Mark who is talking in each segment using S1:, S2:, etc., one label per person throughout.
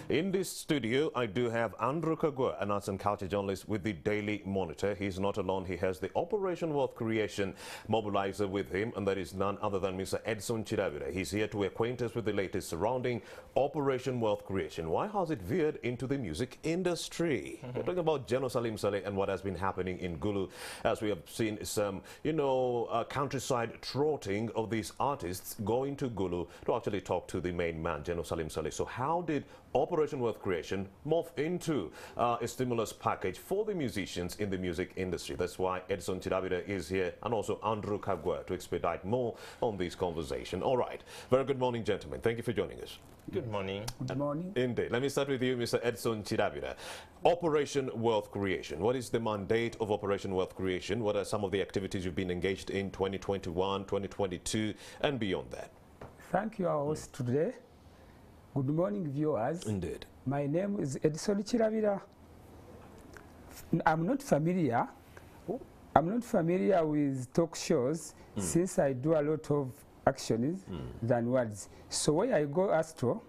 S1: In this studio, I do have Andrew Kagwa, an arts and culture journalist with the Daily Monitor. He's not alone. He has the Operation Wealth Creation mobilizer with him, and that is none other than Mr. Edson Chiravira. He's here to acquaint us with the latest surrounding Operation Wealth Creation. Why has it veered into the music industry? We're talking about General Salim Saleh and what has been happening in Gulu, as we have seen some, countryside trotting of these artists going to Gulu to actually talk to the main man, General Salim Saleh. So how did Operation Wealth Creation morph into a stimulus package for the musicians in the music industry? That's why Edson Chiravira is here, and also Andrew Kagwa, to expedite more on this conversation. All right. Very good morning, gentlemen. Thank you for joining us.
S2: Good morning.
S3: Good morning.
S1: Indeed. Let me start with you, Mr. Edson Chiravira. Operation Wealth Creation. What is the mandate of Operation Wealth Creation? What are some of the activities you've been engaged in 2021, 2022, and beyond that?
S3: Thank you, our host today. Good morning, viewers.
S1: Indeed.
S3: My name is Edson Chiravira. I'm not familiar with talk shows since I do a lot of actions than words. So when I go astro,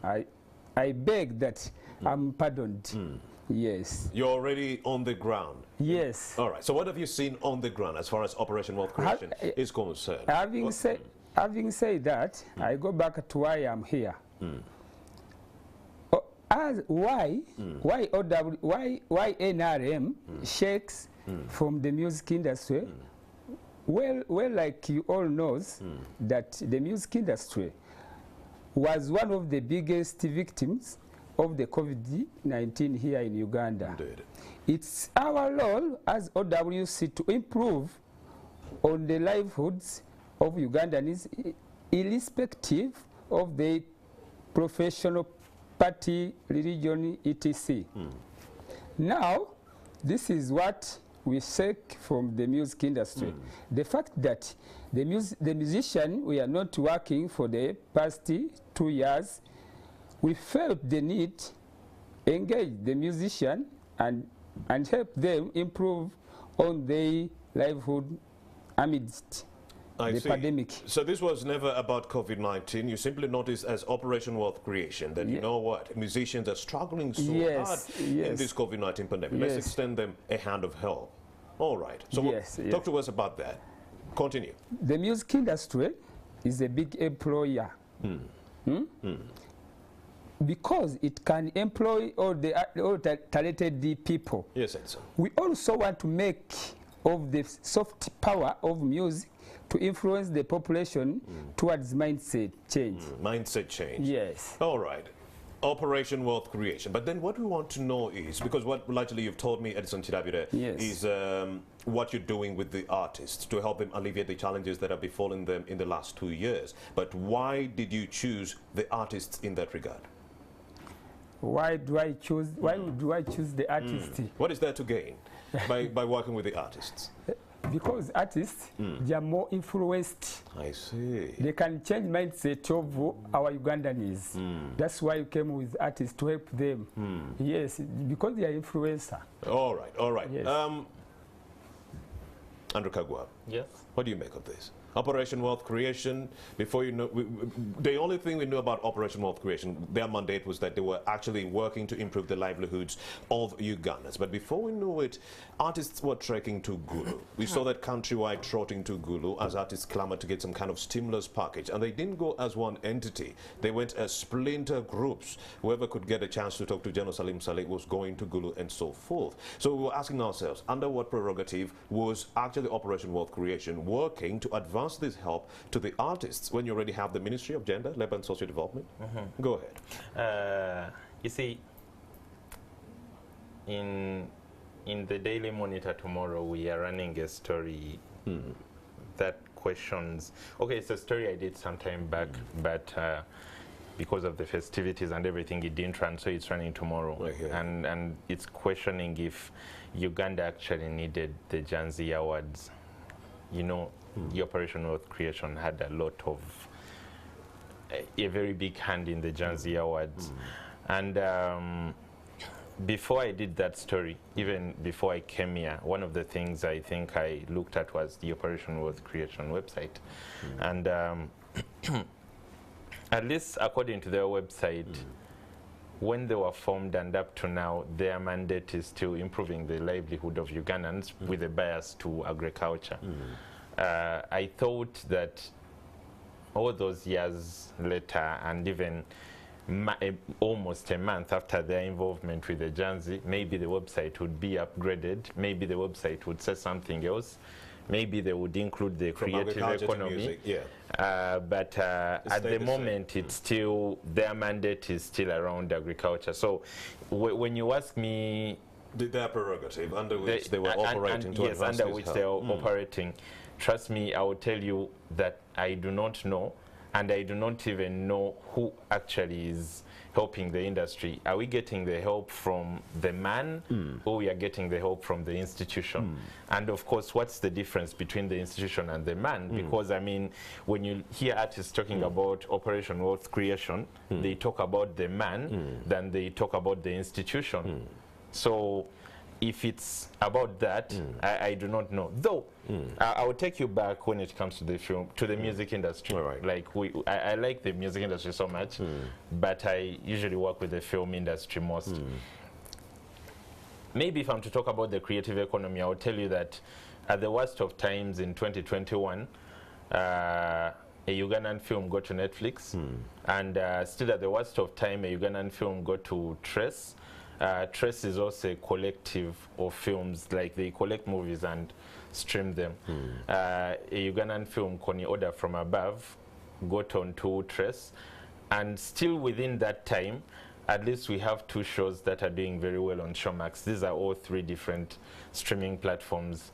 S3: I beg that I'm pardoned. Yes.
S1: You're already on the ground?
S3: Yes.
S1: All right. So what have you seen on the ground as far as Operation Wealth Creation is concerned?
S3: Having said that, I go back to why I'm here. Why NRM shakes from the music industry? Well, like you all knows, that the music industry was one of the biggest victims of the COVID-19 here in Uganda.
S1: Indeed.
S3: It's our role as OWC to improve on the livelihoods of Ugandans, irrespective of the professional party, religion, etc. Now, this is what we seek from the music industry. The fact that the musician, we are not working for the past 2 years, we felt the need to engage the musician and help them improve on their livelihood amidst the pandemic.
S1: So this was never about COVID-19. You simply noticed as Operation Wealth Creation that, you know what, musicians are struggling so hard in this COVID-19 pandemic. Let's extend them a hand of help. All right. So talk to us about that. Continue.
S3: The music industry is a big employer. Because it can employ all the talented people.
S1: Yes, sir.
S3: We also want to make of the soft power of music to influence the population towards mindset change.
S1: Mindset change.
S3: Yes.
S1: All right. Operation Wealth Creation. But then what we want to know is, because what largely you've told me, Edson Chiravira, is what you're doing with the artists to help them alleviate the challenges that have befallen them in the last 2 years. But why did you choose the artists in that regard? Why do I choose
S3: the artist?
S1: What is there to gain by working with the artists?
S3: Because artists, they are more influenced.
S1: I see.
S3: They can change mindset of our Ugandans. That's why we came with artists, to help them. Yes, because they are influencer.
S1: All right, all right.
S3: Yes.
S1: Andrew Kagwa.
S2: Yes.
S1: What do you make of this? Operation Wealth Creation, before you know, the only thing we knew about Operation Wealth Creation, their mandate was that they were actually working to improve the livelihoods of Ugandans. But before we knew it, artists were trekking to Gulu. We saw that countrywide trotting to Gulu as artists clamored to get some kind of stimulus package. And they didn't go as one entity. They went as splinter groups. Whoever could get a chance to talk to General Salim Saleh was going to Gulu and so forth. So we were asking ourselves, under what prerogative was actually Operation Wealth Creation working to advance this help to the artists when you already have the Ministry of Gender, Labour and Social Development? Go ahead.
S2: You see, in the Daily Monitor tomorrow, we are running a story that questions. Okay, it's a story I did some time back, but because of the festivities and everything, it didn't run, so it's running tomorrow. And it's questioning if Uganda actually needed the Janzi Awards. You know, the Operation Wealth Creation had a lot of, a very big hand in the Janzi Awards. And before I did that story, even before I came here, one of the things I think I looked at was the Operation Wealth Creation website. And at least according to their website, when they were formed and up to now, their mandate is still improving the livelihood of Ugandans with a bias to agriculture. I thought that all those years later, and even almost a month after their involvement with the Janzi, maybe the website would be upgraded, maybe the website would say something else, maybe they would include the creative economy.
S1: Music, yeah.
S2: But at the moment, it's still, their mandate is still around agriculture. So when you ask me,
S1: Their prerogative under which they were operating to
S2: yes,
S1: advance
S2: under
S1: this
S2: which
S1: help.
S2: they are operating, trust me, I will tell you that I do not know, and I do not even know who actually is helping the industry. Are we getting the help from the man, or we are getting the help from the institution? And of course, what's the difference between the institution and the man? Because I mean, when you hear artists talking about Operation Wealth Creation, they talk about the man, then they talk about the institution. So if it's about that, I do not know. Though, I will take you back when it comes to the film, to the music industry.
S1: All right.
S2: Like I like the music industry so much, but I usually work with the film industry most. Maybe if I'm to talk about the creative economy, I will tell you that at the worst of times in 2021, a Ugandan film got to Netflix, and still at the worst of time, a Ugandan film got to Trace. Trace is also a collective of films, like they collect movies and stream them. A Ugandan film, Koni Order from Above, got on to Trace, and still within that time, at least we have 2 shows that are doing very well on Showmax. These are all 3 different streaming platforms.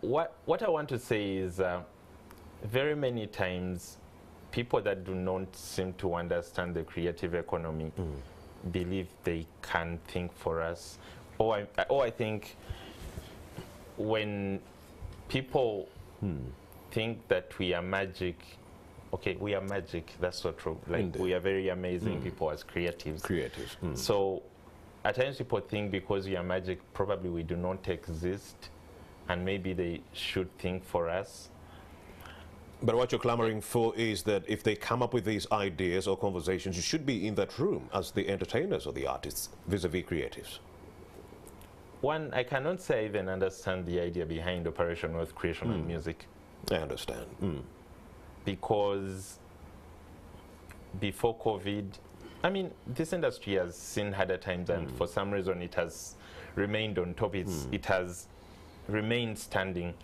S2: What I want to say is very many times people that do not seem to understand the creative economy believe they can think for us. Or I think when people think that we are magic, okay, we are magic, that's so true. Like,
S1: Indeed.
S2: we are very amazing people as creatives. So at times people think because we are magic, probably we do not exist, and maybe they should think for us.
S1: But what you're clamoring for is that if they come up with these ideas or conversations, you should be in that room as the entertainers or the artists vis-a-vis creatives.
S2: One, I cannot say I even understand the idea behind Operation Wealth Creation and music.
S1: I understand.
S2: Because before COVID, I mean, this industry has seen harder times, and for some reason it has remained on top. It has remained standing.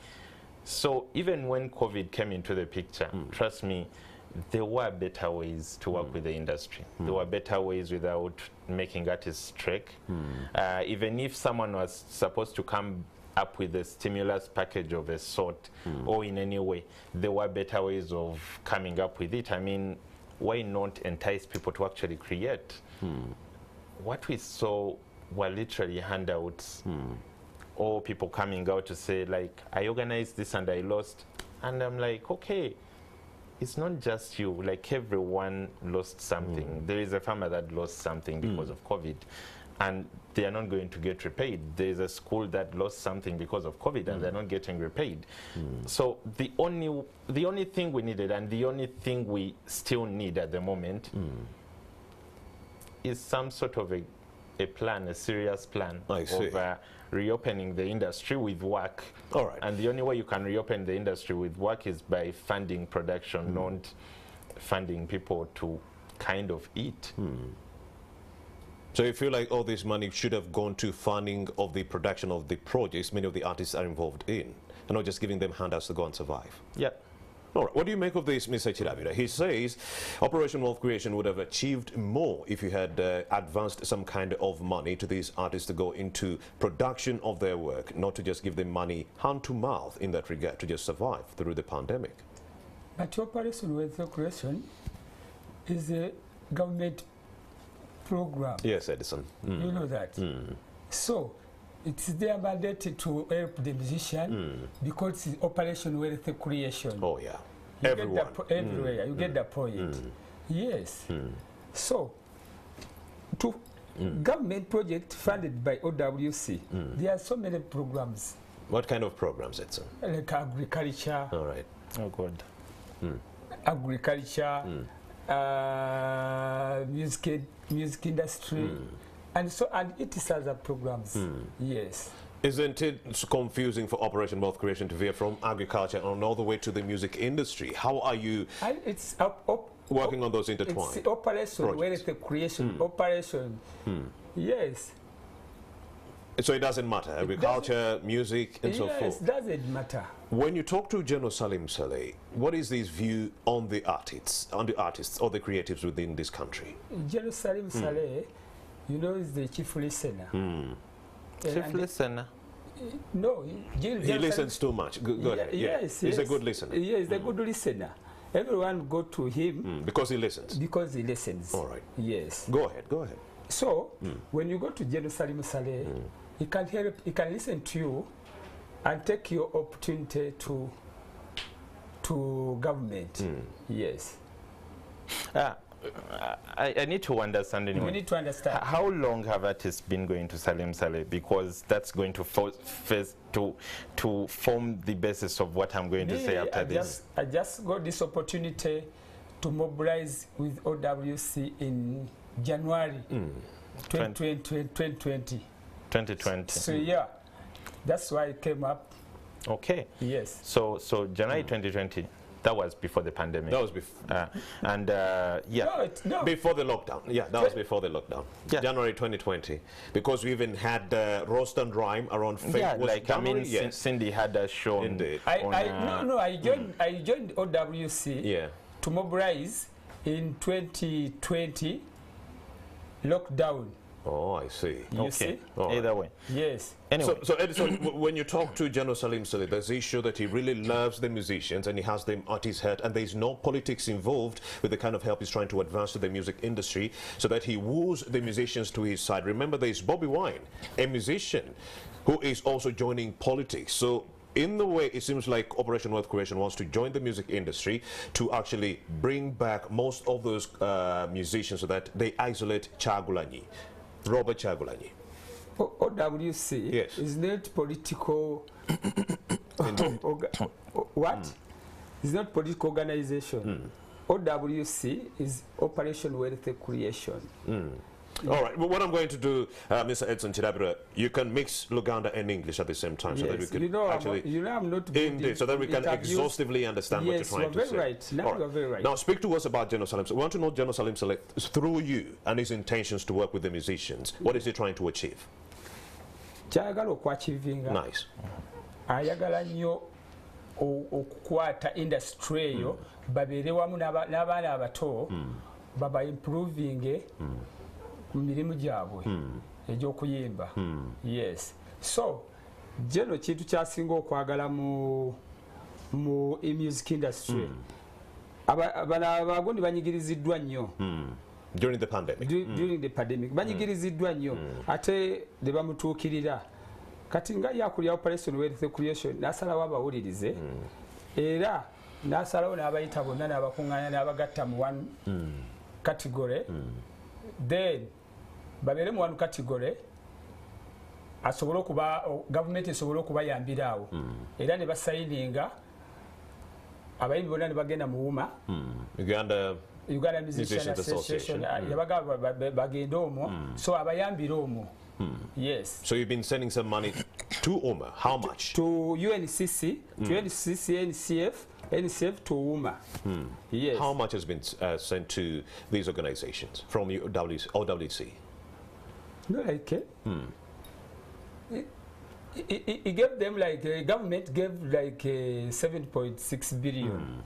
S2: So even when COVID came into the picture, trust me, there were better ways to work with the industry. There were better ways without making artists trek. Even if someone was supposed to come up with a stimulus package of a sort, or in any way, there were better ways of coming up with it. I mean, why not entice people to actually create? What we saw were literally handouts, or people coming out to say, like, I organized this and I lost. And I'm like, okay, it's not just you, like everyone lost something. There is a farmer that lost something because of COVID, and they are not going to get repaid. There is a school that lost something because of COVID, and they're not getting repaid. So the only thing we needed, and the only thing we still need at the moment, is some sort of a plan, a serious plan of reopening the industry with work.
S1: All right.
S2: And the only way you can reopen the industry with work is by funding production, not funding people to kind of eat.
S1: So you feel like all this money should have gone to funding of the production of the projects many of the artists are involved in, and not just giving them handouts to go and survive?
S2: Yeah.
S1: All right. What do you make of this, Mr. Chirabira? He says Operation Wealth Creation would have achieved more if you had advanced some kind of money to these artists to go into production of their work, not to just give them money hand to mouth in that regard to just survive through the pandemic.
S3: But Operation Wealth Creation is a government program.
S1: Yes, Edison.
S3: You know that. So it's their mandate to help the musician because it's Operation Wealth Creation.
S1: Oh, yeah.
S3: You
S1: Everyone.
S3: Get the everywhere. You get the point. Yes. So, to government project funded by OWC, there are so many programs.
S1: What kind of programs, Edson?
S3: Like agriculture.
S1: All right.
S2: Oh, God.
S3: Agriculture, music industry, and it is other programs. Yes.
S1: Isn't it confusing for Operation Wealth Creation to veer from agriculture and all the way to the music industry? How are you working on those intertwined?
S3: It's operation, where is the creation? Operation. Yes.
S1: So it doesn't matter, agriculture, music, and so forth?
S3: Yes, it doesn't matter.
S1: When you talk to General Salim Saleh, what is his view on the artists or the creatives within this country?
S3: General Salim Saleh, you know, is the chief listener.
S2: Chief listener?
S3: No,
S1: he listens too much. Go ahead.
S3: Yes,
S1: he's a good listener.
S3: Yeah, he's a good listener. Everyone go to him
S1: because he listens.
S3: Because he listens.
S1: All right.
S3: Yes.
S1: Go ahead. Go ahead.
S3: So when you go to General Salim Saleh, he can help. He can listen to you, and take your opportunity to government. Yes.
S2: I need to understand anyway.
S3: We need to understand.
S2: How long have artists been going to Salim Saleh? Because that's going to to form the basis of what I'm going to say after this.
S3: I just got this opportunity to mobilize with OWC in January 2020. So yeah, that's why it came up.
S2: Okay.
S3: Yes.
S2: So January 2020. That was before the pandemic.
S1: That was before.
S3: Yeah. No.
S1: Before the lockdown. Yeah, that was before the lockdown. Yeah. January 2020. Because we even had roast and rhyme around Facebook.
S2: Yeah, like January? I mean, Cindy had a show.
S1: Indeed.
S3: I joined OWC to mobilize in 2020 lockdown.
S1: Oh, I see.
S3: You see?
S2: Either way.
S3: Yes.
S1: Anyway. So Edison, when you talk to General Salim Saleh, does he show that he really loves the musicians and he has them at his heart and there's no politics involved with the kind of help he's trying to advance to the music industry so that he woos the musicians to his side? Remember, there's Bobby Wine, a musician who is also joining politics. So in the way, it seems like Operation Wealth Creation wants to join the music industry to actually bring back most of those musicians so that they isolate Kyagulanyi. Robert Kyagulanyi.
S3: OWC is not political. What? It's not political organization. OWC is Operation Wealth Creation.
S1: All right. Well, what I'm going to do, Mr. Edson Chidabira, you can mix Luganda and English at the same time, so that we can
S3: I'm not good
S1: indeed, so that we can exhaustively understand what you're trying to say.
S3: Right. Now you're very right.
S1: Now, speak to us about General Salim. We want to know General Salim Saleh through you and his intentions to work with the musicians. What is he trying to achieve? Nice.
S3: Ayagala nnyo okukwata industry eyo babeere wamu n'abaana abato baba improving mu mirimu gyabwe egy'okuyimba. Yes. So General kintu kyasinga okwagala mu music industry abagundi banyigiriziddwa nnyo
S1: during the pandemic.
S3: During the pandemic banyigiriziddwa nnyo ate ne bamutuukirira kati nga yakulya Operation Wealth Creation n'asalawo abawulirize era n'asalawo n'abayita bonna n'abakuŋŋaanya n'abagatta mu one category then babeere mu one category asobole okuba gavumenti esobole okubayambira awo era ne basayininga abayimbi bonna ne bagenda mu WUMA Uganda Musicians Association yabaga bagenda omwo so abayambira omwo. Yes.
S1: So you've been sending some money to UMA. How much?
S3: To UNCC, to UNCC, NCF, to UMA. Yes.
S1: How much has been sent to these organizations from OWC?
S3: No, like it gave them like government gave like 7.6 billion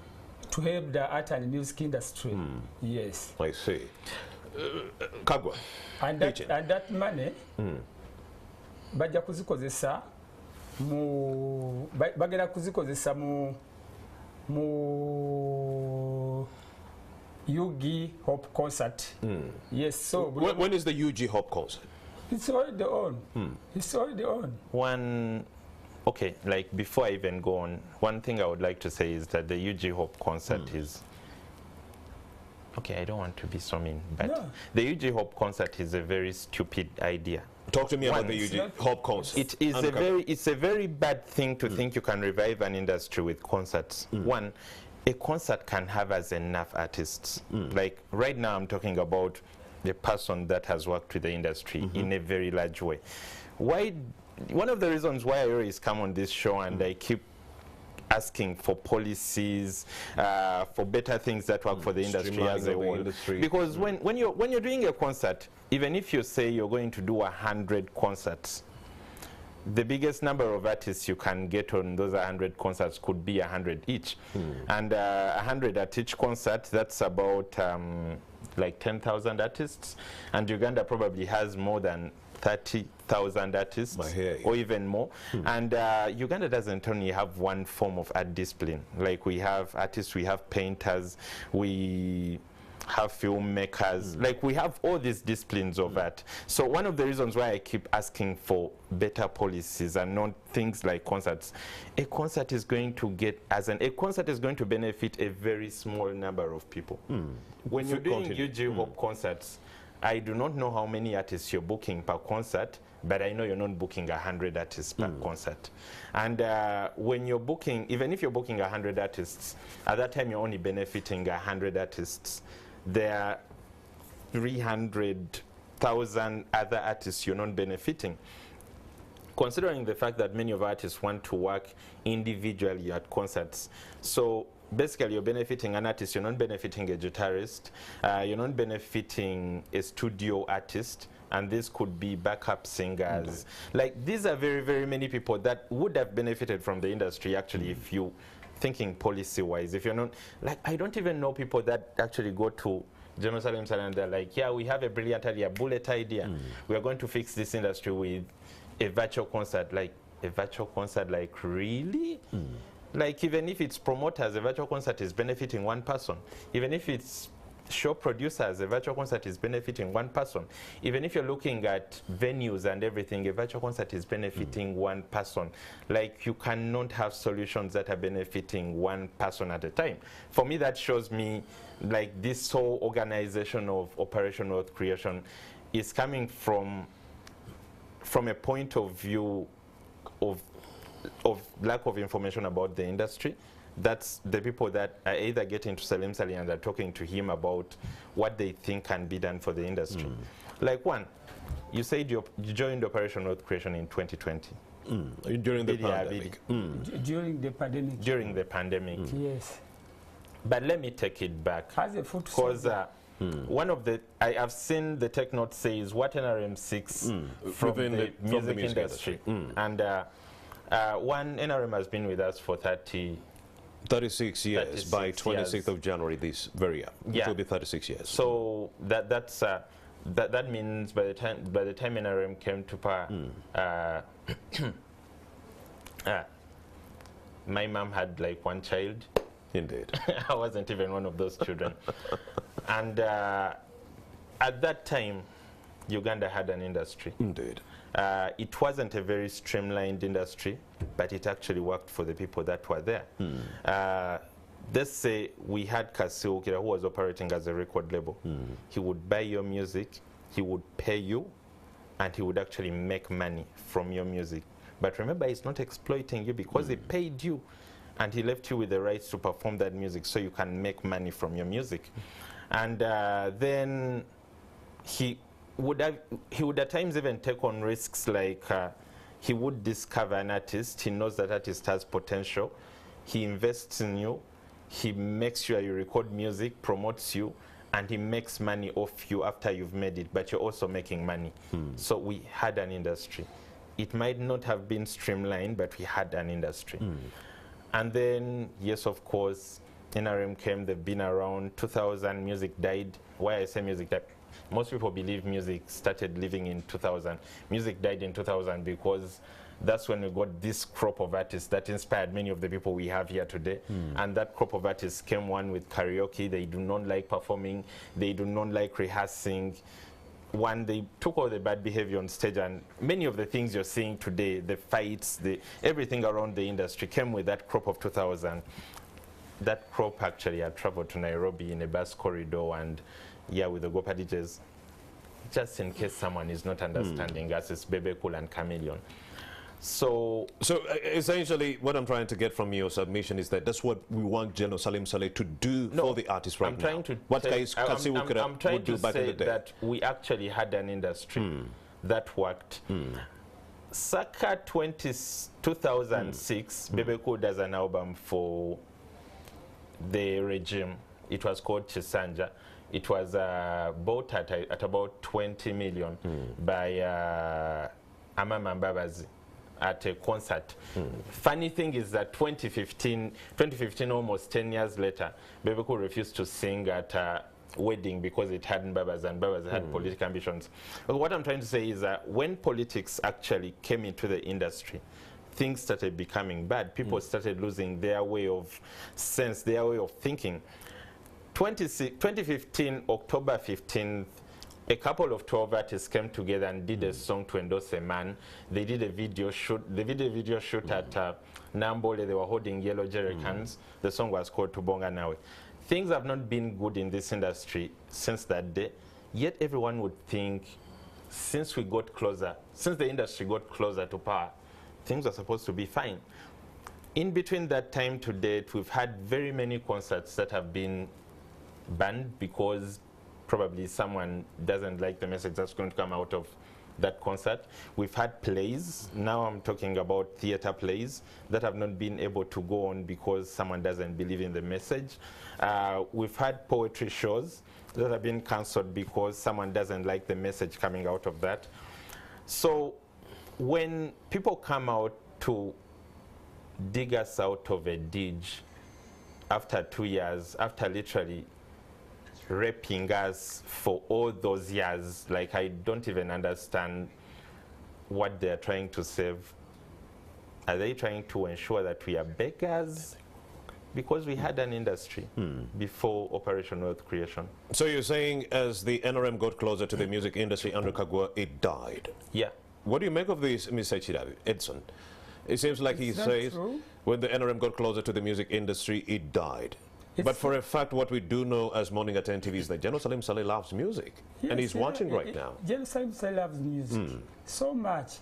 S3: to help the art and music industry. Yes.
S1: I see. Kagwa.
S3: And that money bajja kuzikozesa bagenda kuzikozesa mu UJJ Hope Concert. Yes. So
S1: when is the UJJ Hope Concert?
S3: It's already on. It's already on.
S2: Okay, like before I even go on, one thing I would like to say is that the UJJ Hope Concert is. Okay, I don't want to be so mean, but the UJJ Hope Concert is a very stupid idea.
S1: Talk to me about the UJJ Hope Concert.
S2: It is it's a very bad thing to think you can revive an industry with concerts. One, a concert can have as enough artists. Like right now I'm talking about the person that has worked with the industry in a very large way. Why? One of the reasons why I always come on this show and I keep asking for policies, for better things that work for the industry as a whole. Because when you're doing a concert, even if you say you're going to do 100 concerts, the biggest number of artists you can get on those 100 concerts could be 100 each. And 100 at each concert, that's about like 10,000 artists. And Uganda probably has more than 30,000 artists or even more. And Uganda doesn't only have one form of art discipline. Like we have artists, we have painters, we have filmmakers, like we have all these disciplines of art. So one of the reasons why I keep asking for better policies and not things like concerts, a concert is going to get, a concert is going to benefit a very small number of people. When you're doing UJJ Hope concerts, I do not know how many artists you're booking per concert, but I know you're not booking 100 artists per concert. And when you're booking, even if you're booking 100 artists, at that time you're only benefiting 100 artists. There are 300,000 other artists you're not benefiting. Considering the fact that many of our artists want to work individually at concerts. So basically you're benefiting an artist, you're not benefiting a guitarist, you're not benefiting a studio artist, and this could be backup singers. Like these are very, very many people that would have benefited from the industry actually if you thinking policy-wise. If you're not, like, I don't even know people that actually go to Jerusalem and they're like, yeah, we have a brilliant idea, bullet idea. We are going to fix this industry with a virtual concert. Like, a virtual concert, like, really? Like, even if it's promoters, a virtual concert is benefiting one person. Even if it's show producers, a virtual concert is benefiting one person. Even if you're looking at venues and everything, a virtual concert is benefiting one person. Like, you cannot have solutions that are benefiting one person at a time. For me, that shows me like this whole organization of Operation Wealth Creation is coming from a point of view of lack of information about the industry. That's the people that are either getting to Salim Sali and are talking to him about what they think can be done for the industry. Like one, you said you joined Operation Wealth Creation in 2020.
S1: During the pandemic.
S3: During the pandemic.
S2: During the pandemic.
S3: Yes.
S2: But let me take it back.
S3: As a foot
S2: because one of the, I have seen the tech note says what NRM seeks from the music industry. And one NRM has been with us for
S1: 36 years by 26th of January this very year. It will be 36 years.
S2: So that means by the time NRM came to power, my mom had like one child.
S1: Indeed.
S2: I wasn't even one of those children. And at that time, Uganda had an industry.
S1: Indeed.
S2: It wasn't a very streamlined industry, but it actually worked for the people that were there. Let's say we had Kasi Ukira, who was operating as a record label. He would buy your music, he would pay you, and he would actually make money from your music. But remember, he's not exploiting you because he paid you, and he left you with the rights to perform that music so you can make money from your music. And then he would at times even take on risks, like he would discover an artist, he knows that artist has potential, he invests in you, he makes sure you record music, promotes you, and he makes money off you after you've made it, but you're also making money. So we had an industry. It might not have been streamlined, but we had an industry. And then, yes, of course, NRM came, they've been around. 2000, music died. Why I say music died? Most people believe music started living in 2000. Music died in 2000 because that's when we got this crop of artists that inspired many of the people we have here today. And that crop of artists came one with karaoke. They do not like performing. They do not like rehearsing. One, they took all the bad behavior on stage, and many of the things you're seeing today, the fights, everything around the industry came with that crop of 2000. That crop actually had traveled to Nairobi in a bus corridor, and yeah, with the Gopa DJs. Just in case someone is not understanding us, it's Bebe Cool and Chameleon. So
S1: essentially, what I'm trying to get from your submission is that that's what we want General Salim Saleh to do for the artists right now. What Kasi would do back in the day.
S2: That we actually had an industry that worked. Circa 2006, Bebeku does an album for the regime. It was called Chisanja. It was bought at about 20 million by Amama Mbabazi at a concert. Funny thing is that 2015, almost 10 years later, Bebeku refused to sing at a wedding because it had Mbabazi, and Mbabazi had political ambitions. But what I'm trying to say is that when politics actually came into the industry, things started becoming bad. People started losing their way of sense, their way of thinking. 2015, October 15th, a couple of 12 artists came together and did a song to endorse a man. They did a video shoot. They did a video shoot at Nambole. They were holding yellow jerry cans. The song was called Tubonga Nawe. Things have not been good in this industry since that day. Yet everyone would think, since we got closer, since the industry got closer to power, things are supposed to be fine. In between that time to date, we've had very many concerts that have been banned because probably someone doesn't like the message that's going to come out of that concert. We've had plays, now I'm talking about theater plays, that have not been able to go on because someone doesn't believe in the message. We've had poetry shows that have been cancelled because someone doesn't like the message coming out of that. So when people come out to dig us out of a ditch after 2 years, after literally raping us for all those years, like I don't even understand what they're trying to save. Are they trying to ensure that we are beggars? Because we had an industry before Operation Wealth Creation.
S1: So you're saying as the NRM got closer to the music industry under Kagwa, it died?
S2: Yeah.
S1: What do you make of this, Mr. Chirabi, Edson? It seems like he says when the NRM got closer to the music industry, it died. But for a fact, what we do know as Morning at NTV is that General Salim Saleh loves music, and he's watching right now.
S3: General Salim Saleh loves music so much.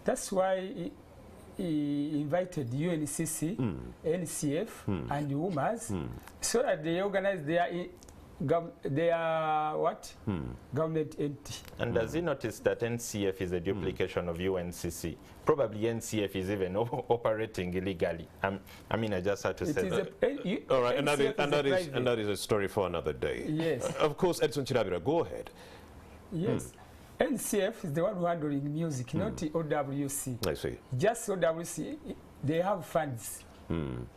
S3: That's why he invited UNCC, NCF, and UMAS, so that they organize their government entity.
S2: And does he notice that NCF is a duplication of UNCC? Probably NCF is even operating illegally. I mean, I just had to say that.
S1: All right, and that is a story for another day.
S3: Yes.
S1: Of course, Edson Chirabira, go ahead.
S3: Yes. NCF is the one who handling music, not the OWC.
S1: I see.
S3: Just OWC, they have funds.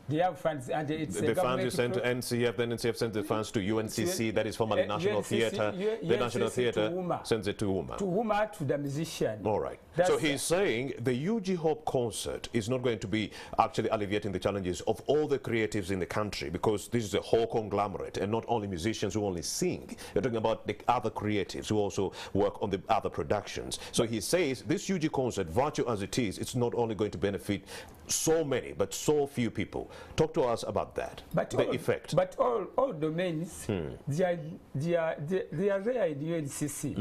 S3: They have funds, and it's
S1: the funds you send to NCF, then NCF sends the funds to UNCC, that is formerly National Theatre. The National Theatre sends it to UMA.
S3: To UMA, to the musician.
S1: All right. So he's saying the UJJ Hope Concert is not going to be actually alleviating the challenges of all the creatives in the country, because this is a whole conglomerate, and not only musicians who only sing. You're talking about the other creatives who also work on the other productions. So he says this UJJ Concert, virtual as it is, it's not only going to benefit so many, but so few people. Talk to us about that, the effect.
S3: But all domains, they are there in UNCC.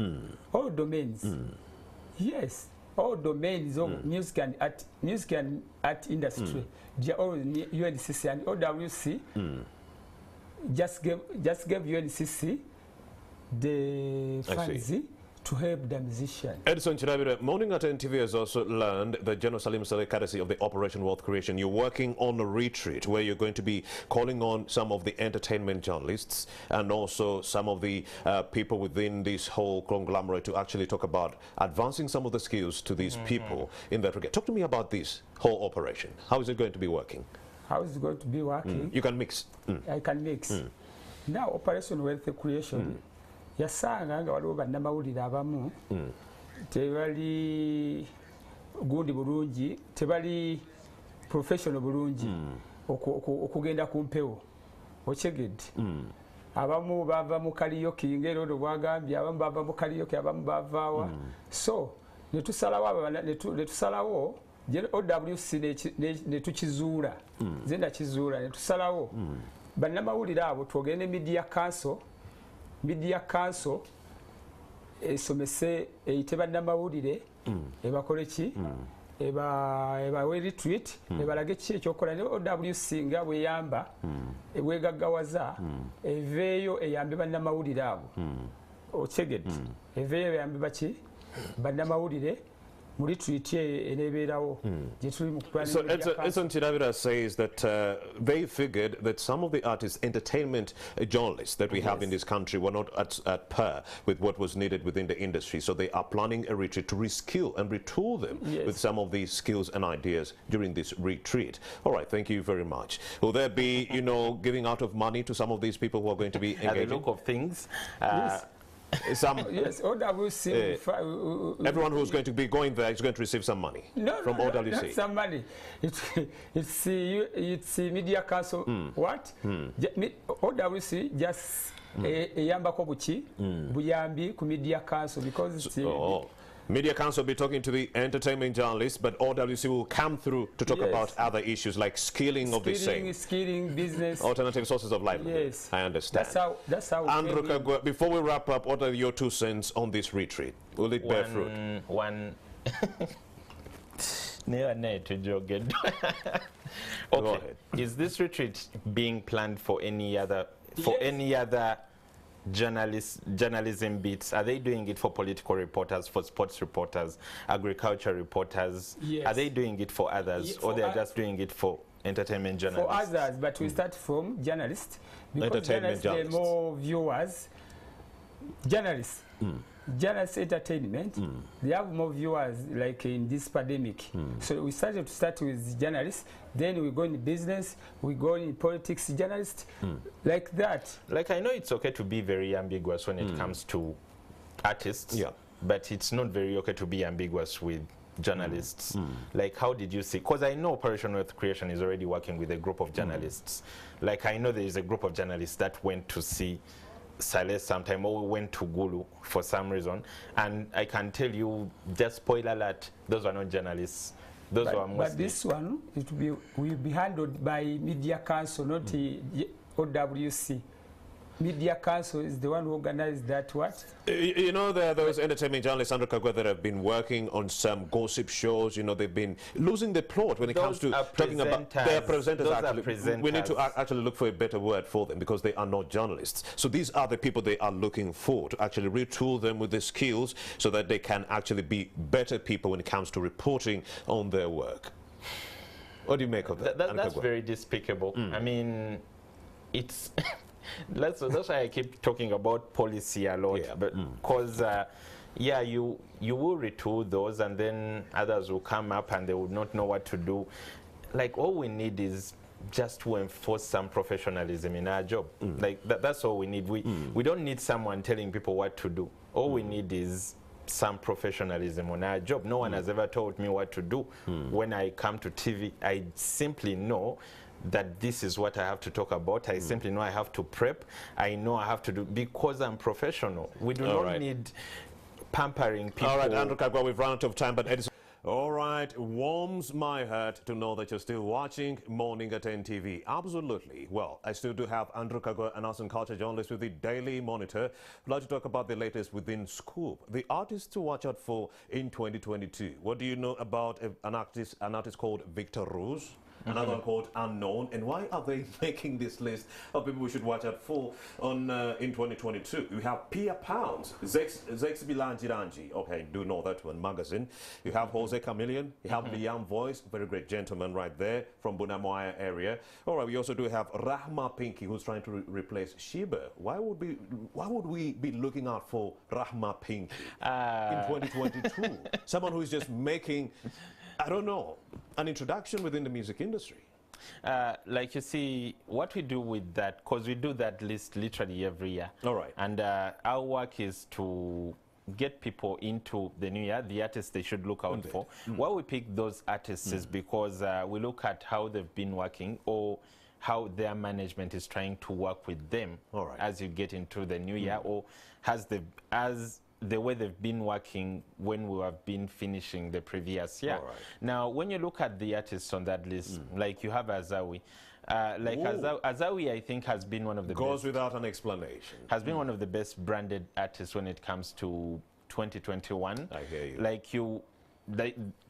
S3: All domains. Yes, all domains of music and art industry. They are all in UNCC, and OWC just gave UNCC the funds to help the musician.
S1: Edson Chirabira, Morning at NTV has also learned that General Salim Saleh, courtesy of the Operation Wealth Creation, you're working on a retreat where you're going to be calling on some of the entertainment journalists and also some of the people within this whole conglomerate to actually talk about advancing some of the skills to these people in that regard. Talk to me about this whole operation. How is it going to be working?
S3: How is it going to be working?
S1: You can mix.
S3: I can mix. Now, Operation Wealth Creation, yasanga nga waliwo bannamawulire abamu tebali gundi bulungi, tebali professional bulungi okugenda ku mpewo okyegedde. Abamu bava mu kaliyoki ng'erodo bwagambye, abamu bava mu kaliyoki, abamu bavaawa. So netusalawo OWC netukizuula, nze nakizuula, netusalawo bannamawulire abo twogende media council esomese eyite bannamawulire ebakole ki ebawe retreat ebalage ki ekyokukola ne OWC nga bweyamba ebwegaggawaza eveeyo eyambe bannamawulire abo okyegedde eveeyo eyambe baki bannamawulire mu retreat eneebeerawo gye tuli mu
S1: So Edson Chidabira says that they figured that some of the artists, entertainment journalists that we have in this country were not at par with what was needed within the industry. So they are planning a retreat to reskill and retool them with some of these skills and ideas during this retreat. All right, thank you very much. Will there be, you know, giving out of money to some of these people who are going to be engaging?
S2: At the look of things,
S3: yes, OWC.
S1: Everyone who's going to be going there is going to receive some money from OWC.
S3: Not some money. It's Media Council. What? OWC just yambako buki buyambi ku Media Council because it's
S1: Media Council will be talking to the entertainment journalists, but OWC will come through to talk about other issues like skilling of the same.
S3: Skilling, business.
S1: Alternative sources of livelihood.
S3: Yes.
S1: I understand.
S3: That's how
S1: Andrew Kagwe, before we wrap up, what are your 2 cents on this retreat? Will it bear fruit?
S2: Okay. Is this retreat being planned for any other journalism beats? Are they doing it for political reporters, for sports reporters, agriculture reporters?
S3: Yes.
S2: Are they doing it for others, or they are just doing it for entertainment journalists?
S3: For others, but we start from journalists because journalists, there are more viewers. Journalists, journalists, entertainment, they have more viewers like in this pandemic. So we started to start with journalists, then we go in business, we go in politics, journalists, like that.
S2: Like, I know it's okay to be very ambiguous when it comes to artists, but it's not very okay to be ambiguous with journalists. Like, how did you see? Because I know Operation Wealth Creation is already working with a group of journalists. Like, I know there is a group of journalists that went to see Saleh sometime, or went to Gulu for some reason, and I can tell you, just spoiler alert, those are not journalists. Those were mostly. But
S3: this one, will be handled by Media Council, not OWC. Media Council is the one who organized that. What?
S1: You know, there are those entertainment journalists, Andrew Kagwe, that have been working on some gossip shows. You know, they've been losing the plot when it comes to talking about their presenters. Actually, we need to actually look for a better word for them because they are not journalists. So these are the people they are looking for to actually retool them with the skills so that they can actually be better people when it comes to reporting on their work. What do you make of that?
S2: That's very despicable. I mean, it's. That's why I keep talking about policy a lot, because you will retool those, and then others will come up and they will not know what to do. Like, all we need is just to enforce some professionalism in our job. Like that's all we need. We don't need someone telling people what to do. All we need is some professionalism on our job. No one has ever told me what to do. When I come to TV, I simply know that this is what I have to talk about. I simply know I have to prep. I know I have to do, because I'm professional. We do not need pampering people.
S1: All right, Andrew Kagwe, we've run out of time, but Edison. All right, warms my heart to know that you're still watching Morning at NTV. Absolutely. Well, I still do have Andrew Kagwe, an arts and culture journalist with the Daily Monitor. I'd like to talk about the latest within Scoop. The artists to watch out for in 2022. What do you know about an artist called Victor Rose? Another one called Unknown, and why are they making this list of people we should watch out for on in 2022? You have Pia Pounds, Zex Bilanjiranji, okay, do know that one, magazine. You have Jose Chameleon, you have the Young Voice, very great gentleman right there from Bunamoya area. All right, we also do have Rahma Pinky, who's trying to replace Sheba. Why would we be looking out for Rahma Pinky in 2022? Someone who's just making, I don't know, an introduction within the music industry.
S2: Like you see, what we do with that, because we do that list literally every year.
S1: All right.
S2: And our work is to get people into the new year, the artists they should look out for. Why we pick those artists is because we look at how they've been working, or how their management is trying to work with them as you get into the new year, or as the way they've been working when we have been finishing the previous year. Now, when you look at the artists on that list, like you have Azawi, Azawi, I think, has been one of the
S1: goes without an explanation.
S2: Has been one of the best branded artists when it comes to 2021.
S1: I hear you.
S2: Like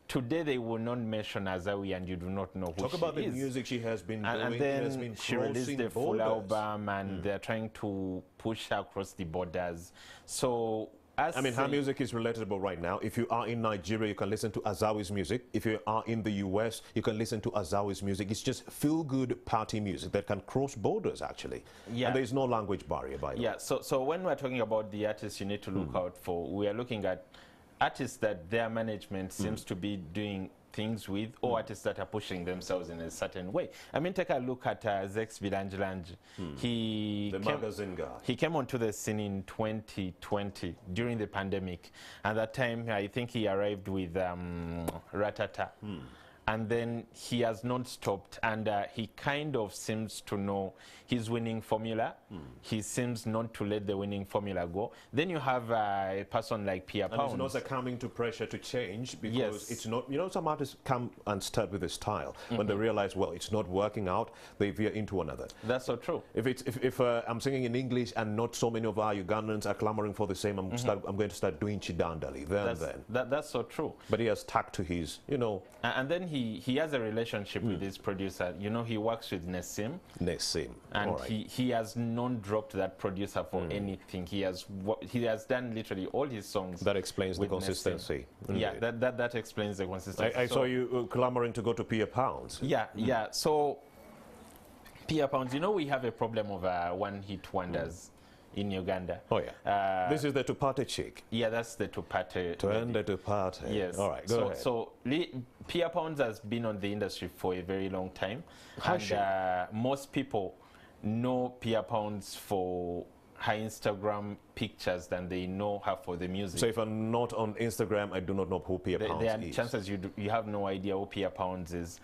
S2: today they will not mention Azawi and you do not know who
S1: Talk
S2: she
S1: about the
S2: is.
S1: music she has been doing.
S2: And
S1: She has been
S2: then she released
S1: crossing
S2: the full
S1: borders.
S2: album, and they're trying to push her across the borders. So,
S1: I mean, her music is relatable right now. If you are in Nigeria, you can listen to Azawi's music. If you are in the US, you can listen to Azawi's music. It's just feel-good party music that can cross borders, actually.
S2: Yeah.
S1: And there is no language barrier, by the way.
S2: Yeah, so when we're talking about the artists you need to look out for, we are looking at artists that their management seems to be doing things with, or artists that are pushing themselves in a certain way. I mean, take a look at Zex Bilanjilanji.
S1: The magazine guy.
S2: He came onto the scene in 2020 during the pandemic. At that time, I think he arrived with Ratata. And then he has not stopped, and he kind of seems to know his winning formula. He seems not to let the winning formula go. Then you have a person like Pia
S1: And
S2: Pounds.
S1: it's not succumbing to pressure to change, because
S2: Yes.
S1: it's not, you know, some artists come and start with a style. When they realize, well, it's not working out, they veer into another.
S2: That's so true.
S1: If I'm singing in English and not so many of our Ugandans are clamoring for the same, I'm going to start doing Chidandali then.
S2: That's so true.
S1: But he has stuck to his, you know.
S2: And then he has a relationship with his producer. You know, he works with Nessim.
S1: Nessim.
S2: And
S1: All right.
S2: he has not dropped that producer for anything. He has done literally all his songs.
S1: That explains the
S2: with
S1: consistency.
S2: Nessim. Yeah,
S1: Indeed.
S2: that explains the consistency.
S1: I saw you clamoring to go to Pia Pounds.
S2: Yeah. So Pia Pounds, you know, we have a problem of one-hit wonders in Uganda.
S1: Oh, yeah. This is the Tupate chick.
S2: Yeah, that's the Tupate.
S1: To end the Tupate.
S2: Yes.
S1: All right, go ahead.
S2: So Pia Pounds has been on the industry for a very long time.
S1: Has she?
S2: Most people know Pia Pounds for her Instagram pictures than they know her for the music.
S1: So if I'm not on Instagram, I do not know who Pia Pounds
S2: there are
S1: is.
S2: chances you have no idea who Pia Pounds is.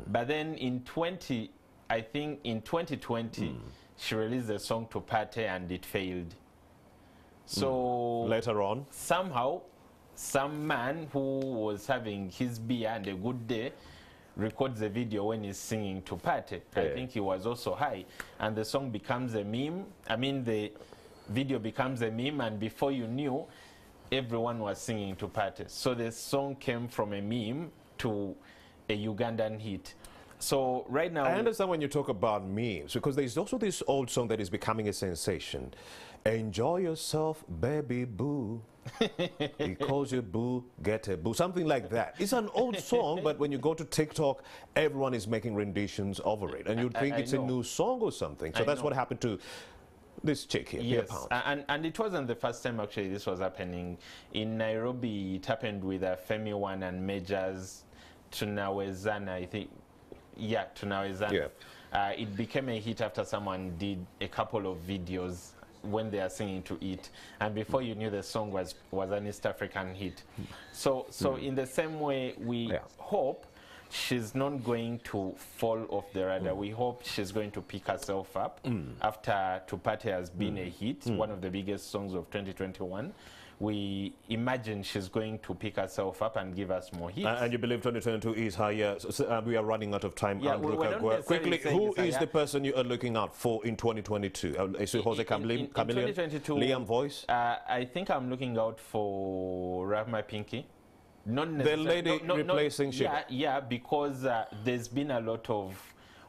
S2: But then in 2020, she released a song to Pate and it failed. So
S1: Later on,
S2: somehow, some man who was having his beer and a good day records a video when he's singing to Pate. I think he was also high. And the song becomes a meme. I mean, the video becomes a meme, and before you knew, everyone was singing to Pate. So the song came from a meme to a Ugandan hit. So right now,
S1: I understand when you talk about memes, because there's also this old song that is becoming a sensation. Enjoy yourself, baby boo. He calls you boo, get a boo. Something like that. It's an old song, but when you go to TikTok, everyone is making renditions over it. And you'd think it's a new song or something. So that's what happened to this chick here, Pia
S2: yes,
S1: Pounds.
S2: and it wasn't the first time actually this was happening. In Nairobi, it happened with Femi One and Majors Tunawezana, I think. Yeah, Tunawezana. Yeah. It became a hit after someone did a couple of videos when they are singing to it, and before you knew, the song was an East African hit. So in the same way, we hope she's not going to fall off the radar. We hope she's going to pick herself up after Tupate has been a hit, one of the biggest songs of 2021. We imagine she's going to pick herself up and give us more hits.
S1: And you believe 2022 is her year? We are running out of time.
S2: Yeah,
S1: Quickly, who is the person you are looking out for in 2022? Is it Jose Chameleon?
S2: 2022,
S1: Liam Voice?
S2: I think I'm looking out for Rahma Pinky. Not
S1: the lady replacing Shiba.
S2: Yeah, because there's been a lot of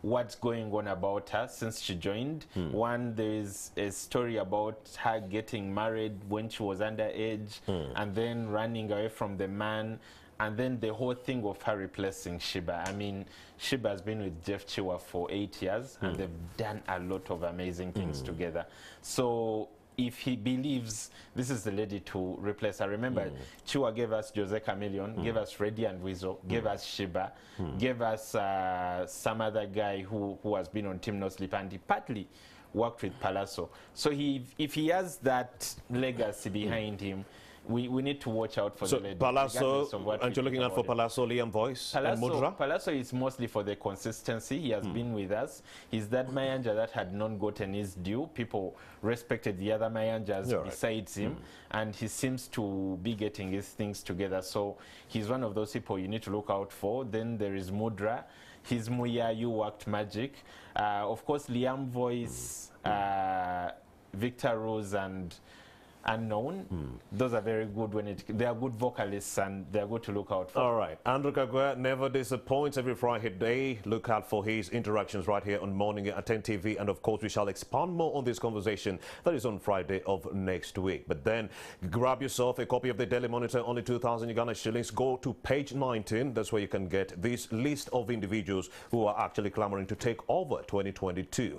S2: what's going on about her since she joined. One, there is a story about her getting married when she was underage and then running away from the man, and then the whole thing of her replacing Shiba. I mean, Shiba has been with Jeff Chiwa for 8 years and they've done a lot of amazing things together. So if he believes this is the lady to replace her. Remember, Chiwa gave us Jose Chameleon, gave us Reddy and Weasel, gave us Shiba, gave us some other guy who has been on Team No Sleep, and he partly worked with Palazzo. So if he has that legacy behind him, we need to watch out for the lady.
S1: Palazzo, and you're looking out for Palazzo, Liam Voice, and Mudra?
S2: Palazzo is mostly for the consistency. He has been with us. He's that Mayanja that had not gotten his due. People respected the other Mayanjas besides him, and he seems to be getting his things together. So he's one of those people you need to look out for. Then there is Mudra. His Muya, you worked magic. Of course, Liam Voice, Victor Rose, and unknown. Those are very good they are good vocalists and they're good to look out for.
S1: All right. Andrew Kagwe never disappoints every Friday day. Look out for his interactions right here on Morning at 10 TV. And of course, we shall expand more on this conversation. That is on Friday of next week. But then grab yourself a copy of the Daily Monitor, only 2,000 Uganda shillings. Go to page 19. That's where you can get this list of individuals who are actually clamoring to take over 2022.